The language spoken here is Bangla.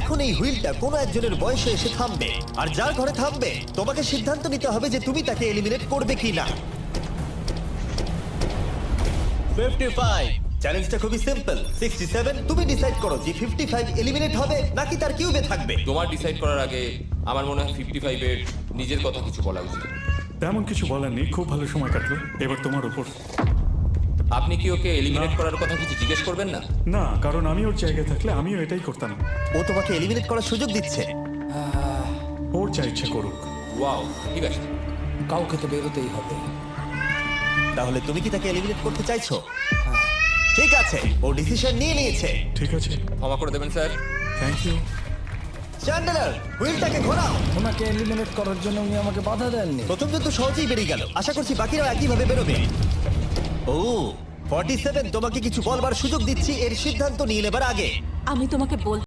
এখন এই হুইলটা কোনো একজনের বয়সে এসে থামবে, আর যার ঘরে থামবে তোমাকে সিদ্ধান্ত নিতে হবে যে তুমি তাকে এলিমিনেট করবে কিনা। 55। চ্যালেঞ্জটা খুবই সিম্পল। 67। তুমি ডিসাইড করো যে 55 এলিমিনেট হবে নাকি তার কিউবে থাকবে। তোমার ডিসাইড করার আগে আমার মনে হয় 55 এর নিজের কথা কিছু বলা উচিত। তেমন কিছু বলার নেই, খুব ভালো সময় কাটলো, এবার তোমার উপর। আপনি কি ওকে এলিমিনেট করার কথা কিছু জিজ্ঞেস করবেন না? না, কারণ আমি ওর জায়গায় থাকলে আমিও এটাই করতাম। ও তোমাকে এলিমিনেট করার সুযোগ দিচ্ছে। ওর যা ইচ্ছে করুক। ওয়াও, ঠিক আছে। কাউকে তো বেরোতেই হবে। তাহলে তুমি কি তাকে এলিমিনেট করতে চাইছো? ঠিক আছে, ও ডিসিশন নিয়ে নিয়েছে। ঠিক আছে, ক্ষমা করে দেবেন স্যার। Thank you. চ্যান্ডেলার, হুইলটাকে ঘোরাও। ওনাকে এলিমিনেট করার জন্য উনি আমাকে বাধা দেননি। প্রথম কিন্তু সহজেই বেরিয়ে গেল, আশা করছি বাকিরাও একইভাবে বেরোবে। ও 47, তোমাকে কিছু বলবার সুযোগ দিচ্ছি এর সিদ্ধান্ত নিয়ে নেবার আগে। আমি তোমাকে বল